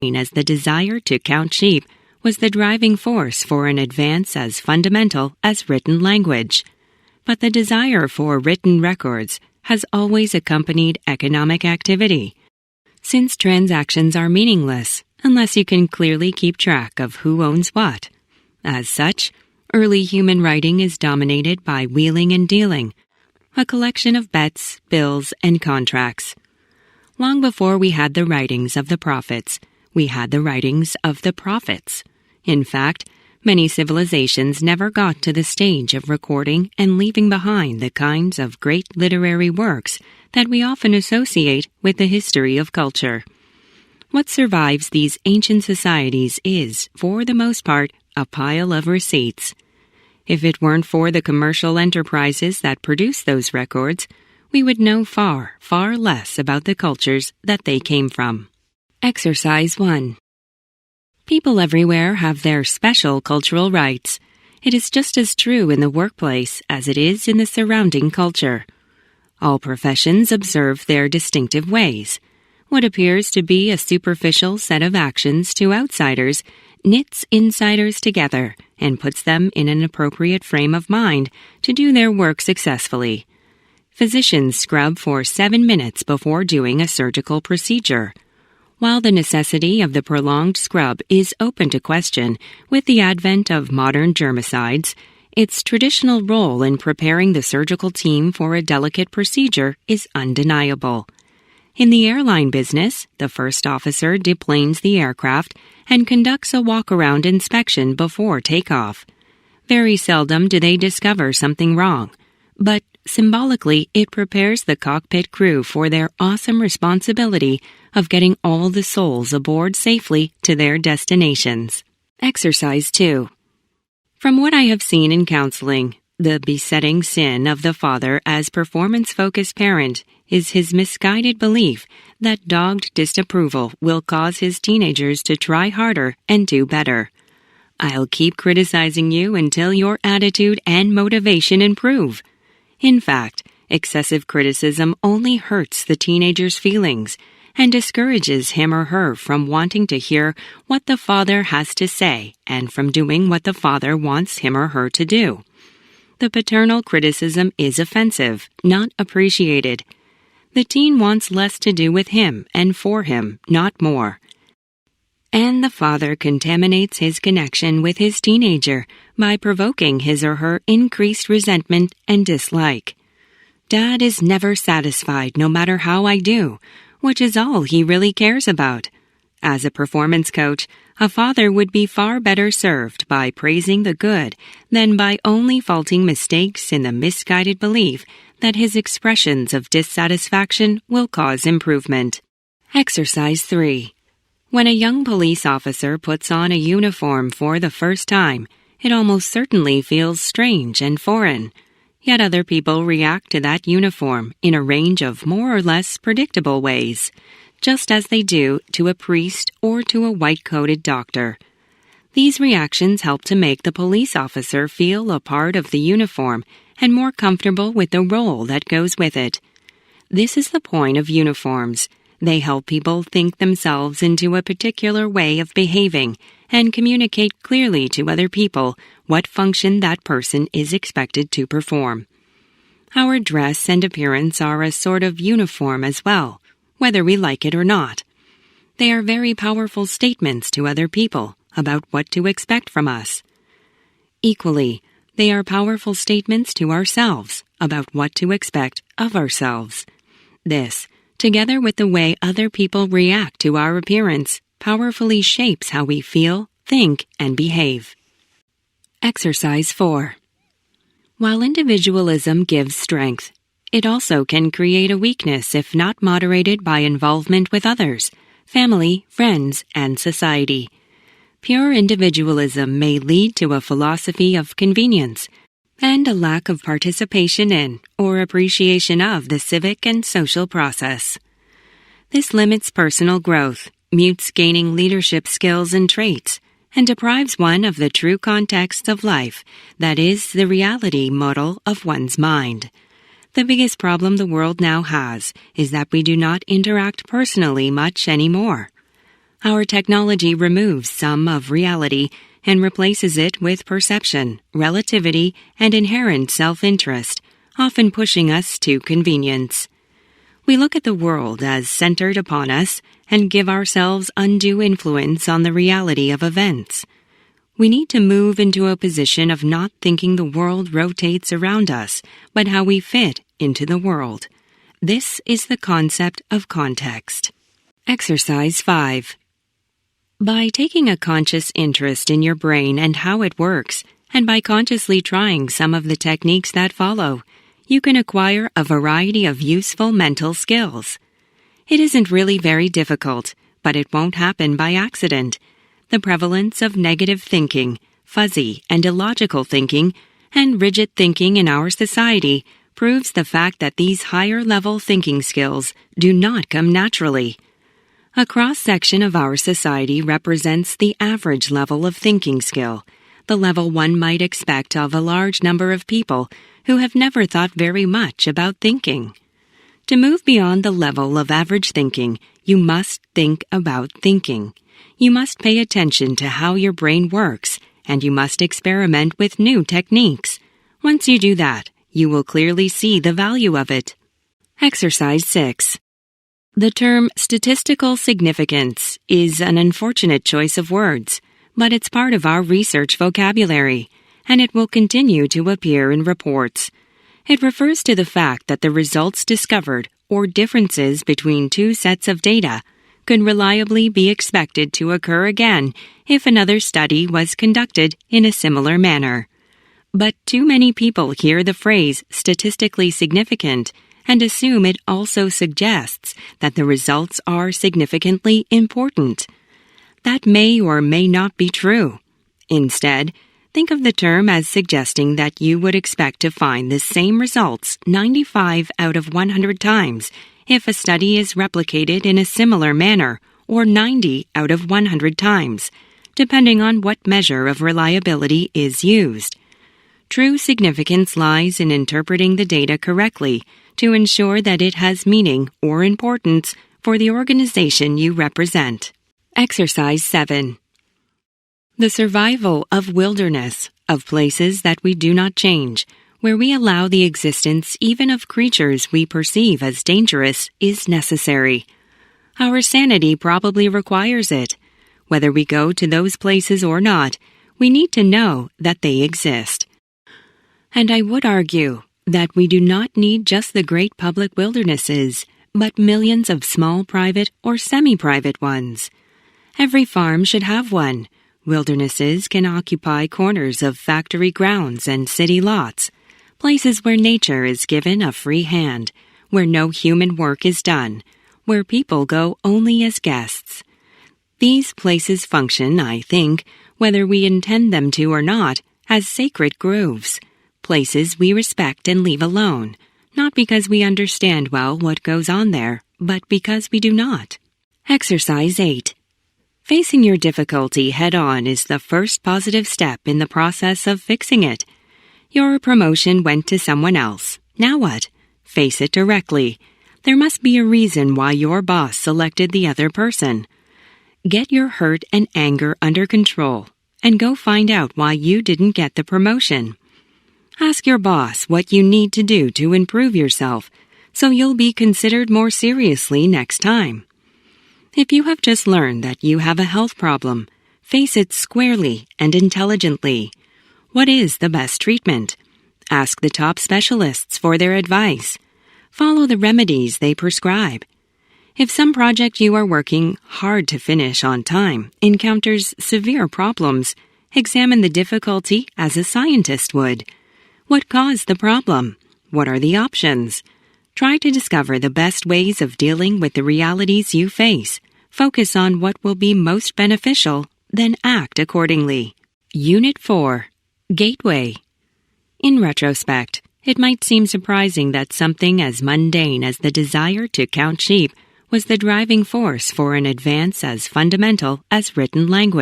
as the desire to count sheep was the driving force for an advance as fundamental as written language. But the desire for written records has always accompanied economic activity, since transactions are meaningless unless you can clearly keep track of who owns what. As such, early human writing is dominated by wheeling and dealing, a collection of bets, bills, and contracts. Long before we had the writings of the prophets, we had the writings of the prophets. In fact, many civilizations never got to the stage of recording and leaving behind the kinds of great literary works that we often associate with the history of culture. What survives these ancient societies is, for the most part, a pile of receipts. If it weren't for the commercial enterprises that produce those records, we would know far, far less about the cultures that they came from. Exercise 1. People everywhere have their special cultural rights. It is just as true in the workplace as it is in the surrounding culture. All professions observe their distinctive ways. What appears to be a superficial set of actions to outsiders knits insiders together and puts them in an appropriate frame of mind to do their work successfully. Physicians scrub for 7 minutes before doing a surgical procedure. While the necessity of the prolonged scrub is open to question with the advent of modern germicides, its traditional role in preparing the surgical team for a delicate procedure is undeniable. In the airline business, the first officer deplanes the aircraft and conducts a walk-around inspection before takeoff. Very seldom do they discover something wrong, but symbolically it prepares the cockpit crew for their awesome responsibility of getting all the souls aboard safely to their destinations. Exercise 2. From what I have seen in counseling, the besetting sin of the father as performance-focused parent is his misguided belief that dogged disapproval will cause his teenagers to try harder and do better. I'll keep criticizing you until your attitude and motivation improve. In fact, excessive criticism only hurts the teenager's feelings and discourages him or her from wanting to hear what the father has to say and from doing what the father wants him or her to do. The paternal criticism is offensive, not appreciated. The teen wants less to do with him and for him, not more. And the father contaminates his connection with his teenager by provoking his or her increased resentment and dislike. Dad is never satisfied no matter how I do, which is all he really cares about. As a performance coach, a father would be far better served by praising the good than by only faulting mistakes in the misguided belief that his expressions of dissatisfaction will cause improvement. Exercise 3. When a young police officer puts on a uniform for the first time, it almost certainly feels strange and foreign. Yet other people react to that uniform in a range of more or less predictable ways, just as they do to a priest or to a white-coated doctor. These reactions help to make the police officer feel a part of the uniform and more comfortable with the role that goes with it. This is the point of uniforms. They help people think themselves into a particular way of behaving and communicate clearly to other people what function that person is expected to perform. Our dress and appearance are a sort of uniform as well, whether we like it or not. They are very powerful statements to other people about what to expect from us. Equally, they are powerful statements to ourselves about what to expect of ourselves. This, together with the way other people react to our appearance, powerfully shapes how we feel, think, and behave. Exercise 4. While individualism gives strength, it also can create a weakness if not moderated by involvement with others, family, friends, and society. Pure individualism may lead to a philosophy of convenience and a lack of participation in or appreciation of the civic and social process. This limits personal growth, mutes gaining leadership skills and traits, and deprives one of the true context of life, that is, the reality model of one's mind. The biggest problem the world now has is that we do not interact personally much anymore. Our technology removes some of reality and replaces it with perception, relativity, and inherent self-interest, often pushing us to convenience. We look at the world as centered upon us and give ourselves undue influence on the reality of events. We need to move into a position of not thinking the world rotates around us, but how we fit into the world. This is the concept of context. Exercise 5. By taking a conscious interest in your brain and how it works, and by consciously trying some of the techniques that follow, you can acquire a variety of useful mental skills. It isn't really very difficult, but it won't happen by accident. The prevalence of negative thinking, fuzzy and illogical thinking, and rigid thinking in our society proves the fact that these higher-level thinking skills do not come naturally. A cross-section of our society represents the average level of thinking skill, the level one might expect of a large number of people who have never thought very much about thinking. To move beyond the level of average thinking, you must think about thinking. You must pay attention to how your brain works, and you must experiment with new techniques. Once you do that, you will clearly see the value of it. Exercise 6. The term statistical significance is an unfortunate choice of words, but it's part of our research vocabulary, and it will continue to appear in reports. It refers to the fact that the results discovered, or differences between two sets of data, could reliably be expected to occur again if another study was conducted in a similar manner. But too many people hear the phrase statistically significant and assume it also suggests that the results are significantly important. That may or may not be true. Instead, think of the term as suggesting that you would expect to find the same results 95 out of 100 times if a study is replicated in a similar manner, or 90 out of 100 times, depending on what measure of reliability is used. True significance lies in interpreting the data correctly to ensure that it has meaning or importance for the organization you represent. Exercise 7. The survival of wilderness, of places that we do not change, where we allow the existence even of creatures we perceive as dangerous, is necessary. Our sanity probably requires it. Whether we go to those places or not, we need to know that they exist. And I would argue that we do not need just the great public wildernesses, but millions of small private or semi-private ones. Every farm should have one. Wildernesses can occupy corners of factory grounds and city lots, places where nature is given a free hand, where no human work is done, where people go only as guests. These places function, I think, whether we intend them to or not, as sacred groves, places we respect and leave alone, not because we understand well what goes on there, but because we do not. Exercise 8. Facing your difficulty head-on is the first positive step in the process of fixing it. Your promotion went to someone else. Now what? Face it directly. There must be a reason why your boss selected the other person. Get your hurt and anger under control, and go find out why you didn't get the promotion. Ask your boss what you need to do to improve yourself, so you'll be considered more seriously next time. If you have just learned that you have a health problem, face it squarely and intelligently. What is the best treatment? Ask the top specialists for their advice. Follow the remedies they prescribe. If some project you are working hard to finish on time encounters severe problems, examine the difficulty as a scientist would. What caused the problem? What are the options? Try to discover the best ways of dealing with the realities you face. Focus on what will be most beneficial, then act accordingly. Unit 4. Gateway. In retrospect, it might seem surprising that something as mundane as the desire to count sheep was the driving force for an advance as fundamental as written language.